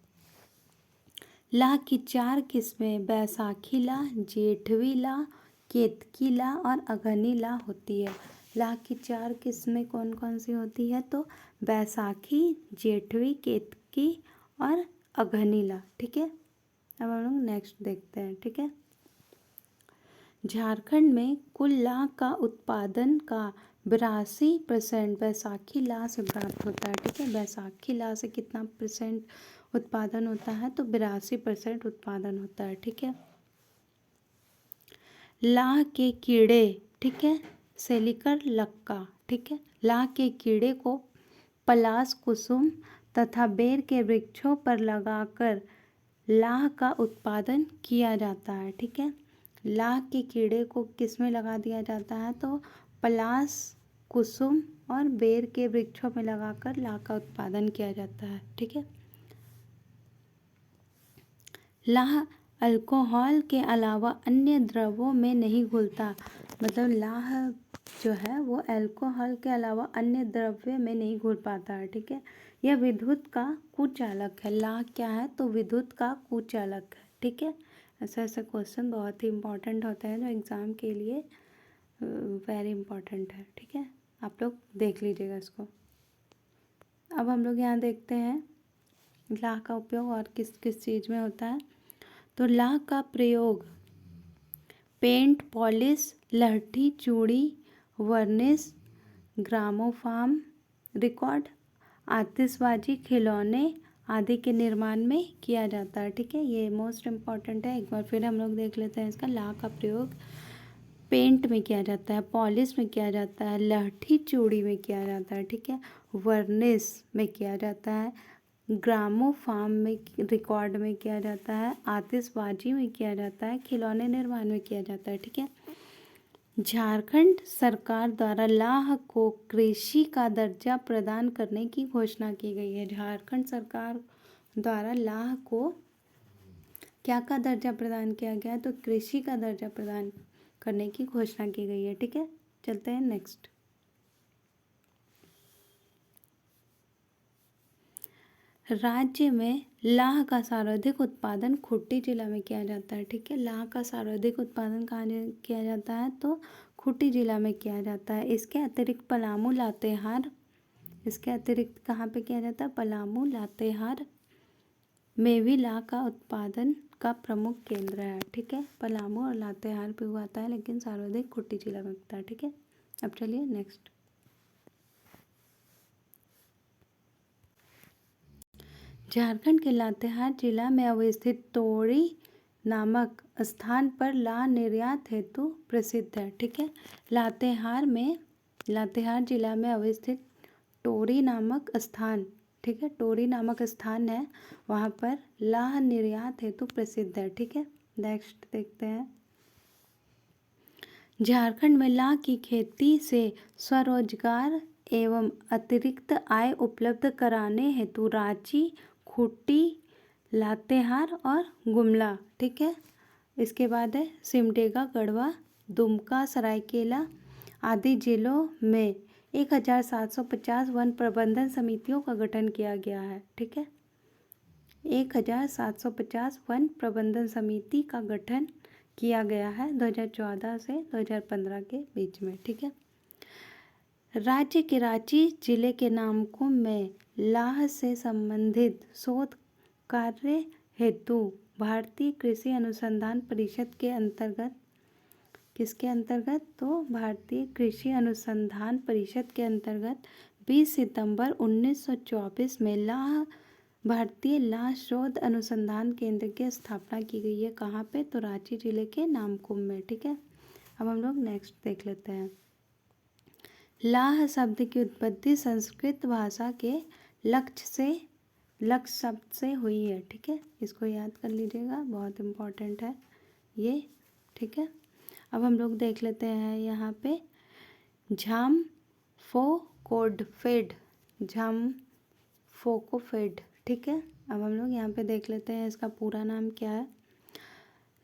लाह की 4 किस्में बैसाखी लाह, जेठवी लाह, केतकी लाह और अघनी लाह होती है। लाह की 4 किस्में कौन कौन सी होती है, तो बैसाखी, जेठवी, केतकी और अघनी लाह, ठीक है। अब हम लोग नेक्स्ट देखते हैं, ठीक है। झारखंड में कुल लाह का उत्पादन का 82% बैसाखी लाह से प्राप्त होता है, ठीक है। बैसाखी लाह से कितना % उत्पादन होता है, तो 82% उत्पादन होता है, ठीक है। लाह के कीड़े, ठीक है, सेलिकर लक्का, ठीक है। लाह के कीड़े को पलाश, कुसुम तथा बेर के वृक्षों पर लगाकर लाह का उत्पादन किया जाता है, ठीक है। लाह के कीड़े को किस में लगा दिया जाता है, तो पलाश, कुसुम और बेर के वृक्षों में लगाकर लाह का उत्पादन किया जाता है, ठीक है। लाह अल्कोहल के अलावा अन्य द्रवों में नहीं घुलता, मतलब लाह जो है वो अल्कोहल के अलावा अन्य द्रव्य में नहीं घुल पाता है, ठीक है। यह विद्युत का कुचालक है। लाह क्या है, तो विद्युत का कुचालक है, ठीक है। ऐसे ऐसे क्वेश्चन बहुत ही इंपॉर्टेंट होते हैं जो एग्ज़ाम के लिए वेरी इंपॉर्टेंट है, ठीक है। आप लोग देख लीजिएगा इसको। अब हम लोग यहाँ देखते हैं लाह का उपयोग और किस किस चीज़ में होता है। तो लाह का प्रयोग पेंट, पॉलिश, लहठी, चूड़ी, वर्निश, ग्रामोफोन, रिकॉर्ड, आतिशबाजी, खिलौने आदि के निर्माण में किया जाता है, ठीक है। ये मोस्ट इम्पॉर्टेंट है। एक बार फिर हम लोग देख लेते हैं इसका। लाह का प्रयोग पेंट में किया जाता है, पॉलिश में किया जाता है, लहठी चूड़ी में किया जाता है, ठीक है। वर्निश में किया जाता है, ग्रामोफोन में, रिकॉर्ड में किया जाता है, आतिशबाजी में किया जाता है, खिलौने निर्माण में किया जाता है, ठीक है। झारखंड सरकार द्वारा लाह को कृषि का दर्जा प्रदान करने की घोषणा की गई है। झारखंड सरकार द्वारा लाह को क्या का दर्जा प्रदान किया गया है, तो कृषि का दर्जा प्रदान करने की घोषणा की गई है, ठीक है। चलते हैं नेक्स्ट। राज्य में लाह का सर्वाधिक उत्पादन खूंटी जिला में किया जाता है, ठीक है। लाह का सर्वाधिक उत्पादन कहाँ किया जाता है, तो खूंटी जिला में किया जाता है। इसके अतिरिक्त पलामू, लातेहार, इसके अतिरिक्त कहाँ पे किया जाता है, पलामू, लातेहार में भी लाह का उत्पादन का प्रमुख केंद्र है, ठीक है। पलामू और लातेहार पे उगाता है लेकिन सर्वाधिक खूंटी जिला में उगता है, ठीक है। अब चलिए नेक्स्ट। झारखंड के लातेहार जिला में अवस्थित टोरी नामक स्थान पर लाह निर्यात हेतु प्रसिद्ध है, ठीक है। लातेहार जिला में अवस्थित टोरी नामक स्थान, ठीक है, टोरी नामक स्थान है, वहाँ पर लाह निर्यात हेतु प्रसिद्ध है, ठीक है। नेक्स्ट देखते हैं। झारखंड में लाह की खेती से स्वरोजगार एवं अतिरिक्त आय उपलब्ध कराने हेतु रांची, खूंटी, लातेहार और गुमला, ठीक है। इसके बाद है सिमडेगा, गढ़वा, दुमका, सरायकेला आदि जिलों में 1750 वन प्रबंधन समितियों का गठन किया गया है, ठीक है। 1750 वन प्रबंधन समिति का गठन किया गया है 2014 से 2015 के बीच में, ठीक है। राज्य के रांची जिले के नामकुम में लाह से संबंधित शोध कार्य हेतु भारतीय कृषि अनुसंधान परिषद के अंतर्गत, किसके अंतर्गत, तो भारतीय कृषि अनुसंधान परिषद के अंतर्गत 20 सितंबर 1924 में भारतीय लाह शोध अनुसंधान केंद्र की स्थापना की गई है। कहाँ पे, तो रांची जिले के नामकुम में। ठीक है, अब हम लोग नेक्स्ट देख लेते हैं। लाह शब्द की उत्पत्ति संस्कृत भाषा के लक्ष्य शब्द से हुई है। ठीक है, इसको याद कर लीजिएगा, बहुत इम्पोर्टेंट है ये। ठीक है, अब हम लोग देख लेते हैं यहाँ पे झाम्फोकोफेड, झाम्फोकोफेड। ठीक है, अब हम लोग यहाँ पे देख लेते हैं इसका पूरा नाम क्या है।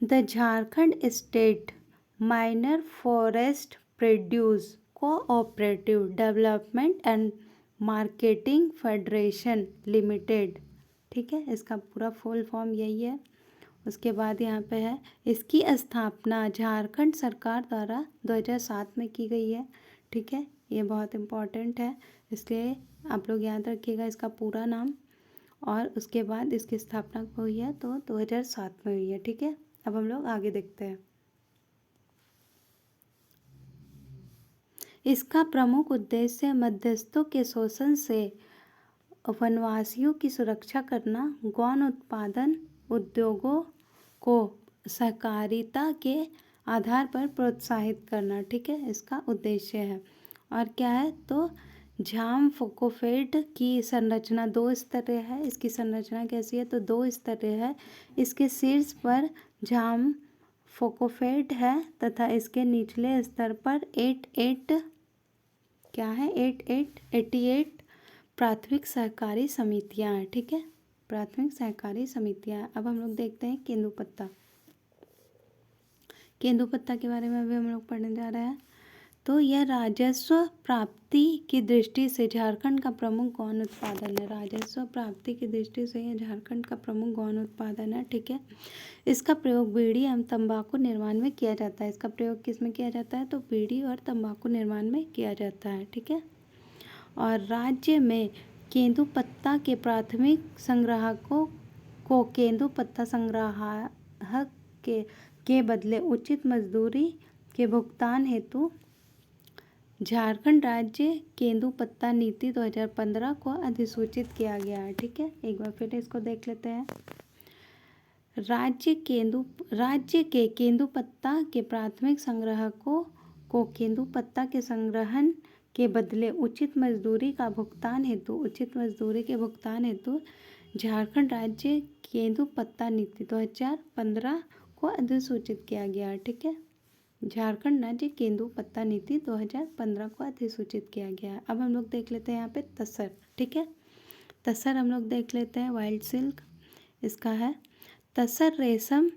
The Jharkhand state minor forest produce cooperative development and marketing federation limited. ठीक है, इसका पूरा फुल फॉर्म यही है। उसके बाद यहाँ पे है इसकी स्थापना झारखंड सरकार द्वारा 2007 में की गई है। ठीक है, ये बहुत इम्पोर्टेंट है, इसलिए आप लोग याद रखिएगा इसका पूरा नाम। और उसके बाद इसकी स्थापना कब हुई है, तो 2007 में हुई है। ठीक है, अब हम लोग आगे देखते हैं। इसका प्रमुख उद्देश्य मध्यस्थों के शोषण से वनवासियों की सुरक्षा करना, गौण उत्पादन उद्योगों को सहकारिता के आधार पर प्रोत्साहित करना। ठीक है, इसका उद्देश्य है। और क्या है, तो झाम्फोकोफेड की संरचना 2 स्तरीय है। इसकी संरचना कैसी है, तो 2 स्तरीय है। इसके शीर्ष पर झाम्फोकोफेड है तथा इसके निचले स्तर पर 88 प्राथमिक सहकारी समितियां हैं। ठीक है, प्राथमिक सहकारी समितियां। अब हम लोग देखते हैं केंदुपत्ता। केंदुपत्ता के बारे में अभी हम लोग पढ़ने जा रहे हैं। तो यह राजस्व प्राप्ति की दृष्टि से झारखंड का प्रमुख गौण उत्पादन है। राजस्व प्राप्ति की दृष्टि से यह झारखंड का प्रमुख गौण उत्पादन है। ठीक है, इसका प्रयोग बीड़ी एवं तंबाकू निर्माण में किया जाता है। इसका प्रयोग किस में किया जाता है, तो बीड़ी और तंबाकू निर्माण में किया जाता है। ठीक है, और राज्य में केंदुपत्ता के प्राथमिक संग्राहकों को केंदुपत्ता संग्राहक के बदले उचित मजदूरी के भुगतान हेतु झारखंड राज्य केंदुपत्ता नीति 2015 को अधिसूचित किया गया है। ठीक है, एक बार फिर इसको देख लेते हैं। राज्य के केंदुपत्ता के प्राथमिक संग्राहकों को केंदुपत्ता के संग्रहण के बदले उचित मजदूरी के भुगतान हेतु झारखंड राज्य केंदुपत्ता नीति 2015 को अधिसूचित किया गया है। ठीक है, झारखंड राज्य केंदुपत्ता नीति 2015 को अधिसूचित किया गया है। अब हम लोग देख लेते हैं यहाँ पे तसर। ठीक है, तसर हम लोग देख लेते हैं। वाइल्ड सिल्क इसका है। तसर रेशम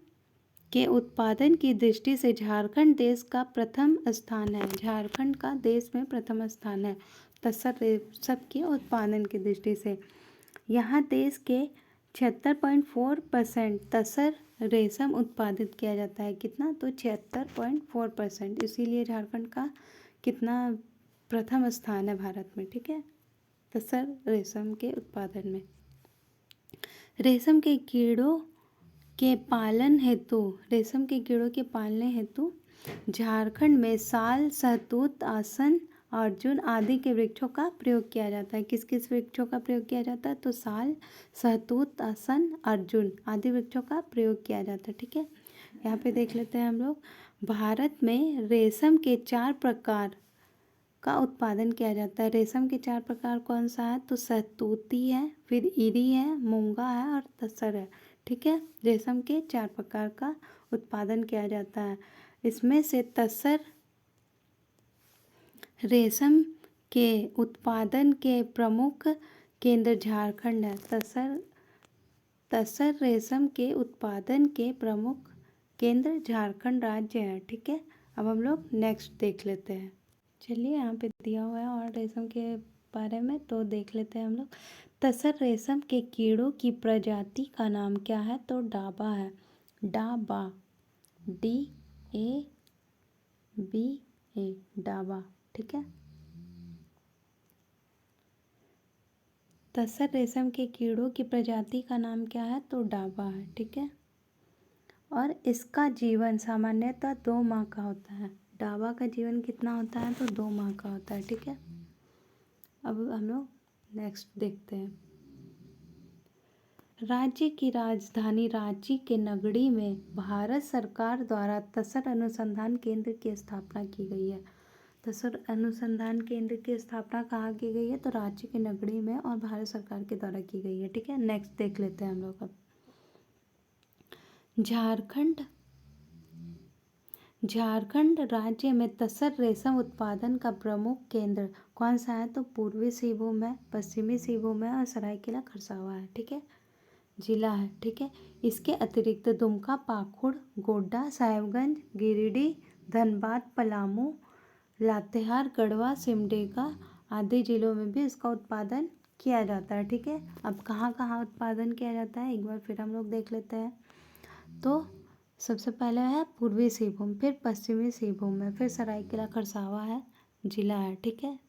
के उत्पादन की दृष्टि से झारखंड देश का प्रथम स्थान है। झारखंड का देश में प्रथम स्थान है तसर रेशम के उत्पादन की दृष्टि से। यहाँ देश के 76.4% तसर रेशम उत्पादित किया जाता है। कितना, तो 76.4%। इसीलिए झारखंड का कितना प्रथम स्थान है भारत में। ठीक है, तसर रेशम के उत्पादन में। रेशम के कीड़ों के पालन हेतु झारखंड में साल, सहतूत, आसन, अर्जुन आदि के वृक्षों का प्रयोग किया जाता है। किस किस वृक्षों का प्रयोग किया जाता है, तो साल, सहतूत, आसन, अर्जुन आदि वृक्षों का प्रयोग किया जाता है। ठीक है, यहाँ पे देख लेते हैं हम लोग। भारत में रेशम के 4 प्रकार का उत्पादन किया जाता है। रेशम के 4 प्रकार कौन सा है, तो सहतूती है, फिर इरी है, मूंगा है और तसर है। ठीक है, रेशम के 4 प्रकार का उत्पादन किया जाता है। इसमें से तसर रेशम के उत्पादन के प्रमुख केंद्र झारखंड है। तसर रेशम के उत्पादन के प्रमुख केंद्र झारखंड राज्य है। ठीक है, अब हम लोग नेक्स्ट देख लेते हैं। चलिए, यहाँ पे दिया हुआ है और रेशम के बारे में तो देख लेते हैं हम लोग। तसर रेशम के कीड़ों की प्रजाति का नाम क्या है, तो डाबा है। डाबा, DABA, डाबा। ठीक है, तसर रेशम के कीड़ों की प्रजाति का नाम क्या है? तो डाबा है, ठीक है। और इसका जीवन सामान्यतः 2 माह का होता है। डाबा का जीवन कितना होता है? तो 2 माह का होता है, ठीक है। अब हम लोग नेक्स्ट देखते हैं। राज्य की राजधानी रांची के नगड़ी में भारत सरकार द्वारा तसर अनुसंधान केंद्र की स्थापना की गई है। तसर अनुसंधान केंद्र की स्थापना कहाँ की गई है? तो रांची के नगड़ी में और भारत सरकार के द्वारा की गई है, ठीक है। नेक्स्ट देख लेते हैं हम लोग अब। झारखंड राज्य में तसर रेशम उत्पादन का प्रमुख केंद्र कौन सा है? तो पूर्वी सिंहभूम है, पश्चिमी सिंहभूम है और सरायकेला खरसावां है, ठीक है। जिला है, ठीक है। इसके अतिरिक्त दुमका, पाकुड़, गोड्डा, साहेबगंज, गिरिडीह, धनबाद, पलामू, लातेहार, गढ़वा, सिमडेगा आदि जिलों में भी इसका उत्पादन किया जाता है, ठीक है। अब कहाँ कहाँ उत्पादन किया जाता है एक बार फिर हम लोग देख लेते हैं। तो सबसे पहले है पूर्वी सिंहभूम, फिर पश्चिमी सिंहभूम में, फिर सरायकेला खरसावां है, जिला है, ठीक है।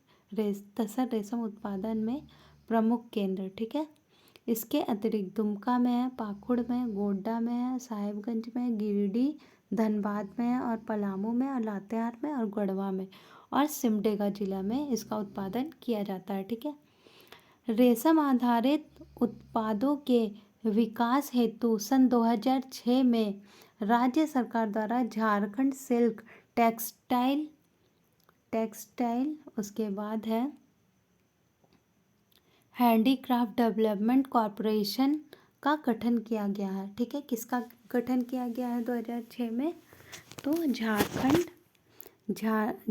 तसर रेशम उत्पादन में प्रमुख केंद्र, ठीक है। इसके अतिरिक्त दुमका में है, पाकुड़ में, गोड्डा में है, साहेबगंज में, गिरिडीह, धनबाद में है और पलामू में और लातेहार में और गढ़वा में और सिमडेगा जिला में इसका उत्पादन किया जाता है, ठीक है। रेशम आधारित उत्पादों के विकास हेतु सन 2006 में राज्य सरकार द्वारा झारखंड सिल्क टेक्सटाइल उसके बाद है हैंडीक्राफ्ट डेवलपमेंट कॉरपोरेशन का गठन किया गया है, ठीक है। किसका गठन किया गया है 2006 में? तो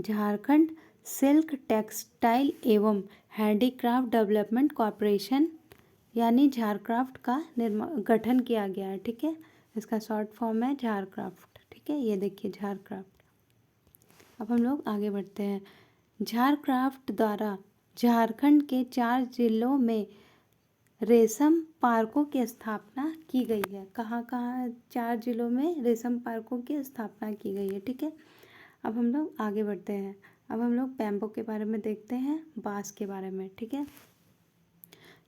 झारखंड सिल्क टेक्सटाइल एवं हैंडीक्राफ्ट डेवलपमेंट कॉरपोरेशन यानी झारक्राफ्ट का गठन किया गया है, ठीक है। इसका शॉर्ट फॉर्म है झारक्राफ्ट, ठीक है। ये देखिए झारक्राफ्ट। अब हम लोग आगे बढ़ते हैं। झारक्राफ्ट द्वारा झारखंड के 4 जिलों में रेशम पार्कों की स्थापना की गई है। कहाँ कहाँ? 4 जिलों में रेशम पार्कों की स्थापना की गई है, ठीक है। अब हम लोग आगे बढ़ते हैं। अब हम लोग बैम्बू के बारे में देखते हैं, बांस के बारे में, ठीक है।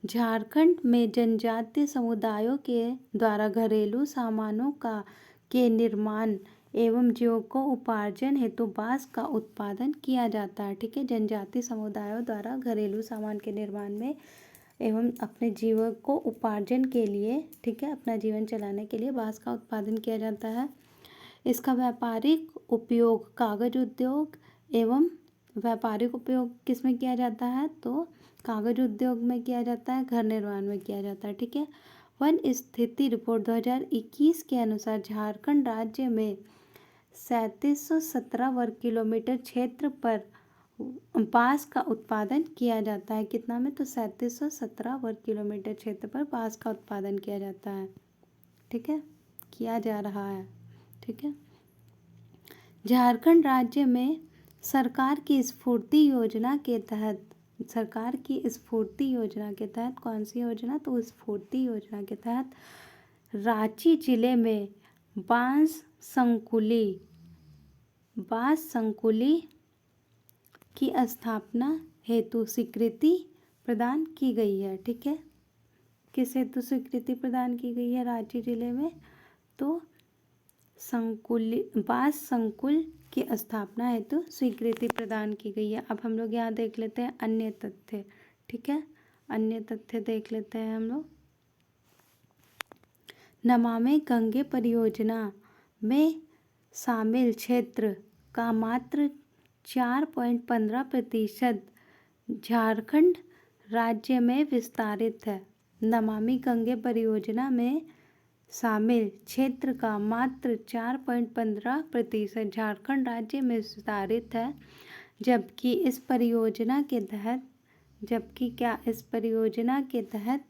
झारखंड में जनजातीय समुदायों के द्वारा घरेलू सामानों के निर्माण एवं जीविकोपार्जन हेतु बांस का उत्पादन किया जाता है, ठीक है। जनजातीय समुदायों द्वारा घरेलू सामान के निर्माण में एवं अपने जीविकोपार्जन के लिए, ठीक है, अपना जीवन चलाने के लिए बांस का उत्पादन किया जाता है। इसका व्यापारिक उपयोग कागज उद्योग एवं व्यापारिक उपयोग किस में किया जाता है? तो कागज उद्योग में किया जाता है, घर निर्माण में किया जाता है, ठीक है। वन स्थिति रिपोर्ट 2021 के अनुसार झारखंड राज्य में 3717 वर्ग किलोमीटर क्षेत्र पर बांस का उत्पादन किया जाता है। कितना में? तो 3717 वर्ग किलोमीटर क्षेत्र पर बांस का उत्पादन किया जाता है, ठीक है, किया जा रहा है, ठीक है। झारखंड राज्य में सरकार की स्फूर्ति योजना के तहत कौन सी योजना? तो स्फूर्ति योजना के तहत रांची जिले में बांस संकुली की स्थापना हेतु स्वीकृति प्रदान की गई है, ठीक है। किस हेतु स्वीकृति प्रदान की गई है रांची जिले में? तो बांस संकुल की स्थापना हेतु स्वीकृति प्रदान की गई है। अब हम लोग यहाँ देख लेते हैं अन्य तथ्य, ठीक है। अन्य तथ्य देख लेते हैं हम लोग। नमामि गंगे परियोजना में शामिल क्षेत्र का मात्र 4.15% झारखंड राज्य में विस्तारित है। नमामि गंगे परियोजना में शामिल क्षेत्र का मात्र 4.15% झारखंड राज्य में विस्तारित है, जबकि इस परियोजना के तहत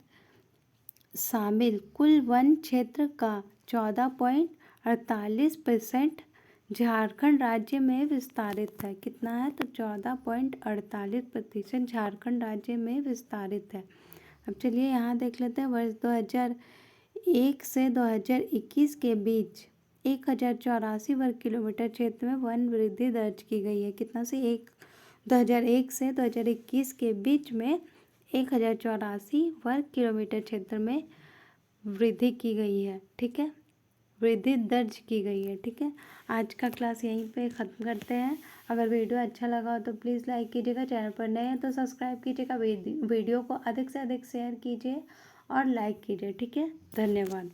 शामिल कुल वन क्षेत्र का 14.48% झारखंड राज्य में विस्तारित है। कितना है? तो 14.48% झारखंड राज्य में विस्तारित है। अब चलिए यहाँ देख लेते हैं। वर्ष 2001 से 2021 के बीच 1084 वर्ग किलोमीटर क्षेत्र में वन वृद्धि दर्ज की गई है। कितना से? 2001 से 2021 के बीच में 1084 वर्ग किलोमीटर क्षेत्र में वृद्धि की गई है। ठीक है, वृद्धि दर्ज की गई है। ठीक है, आज का क्लास यहीं पे ख़त्म करते हैं। अगर वीडियो अच्छा लगा हो तो प्लीज़ लाइक कीजिएगा, चैनल पर नए हैं तो सब्सक्राइब कीजिएगा, वीडियो को अधिक से अधिक शेयर कीजिए और लाइक कीजिए। ठीक है, धन्यवाद।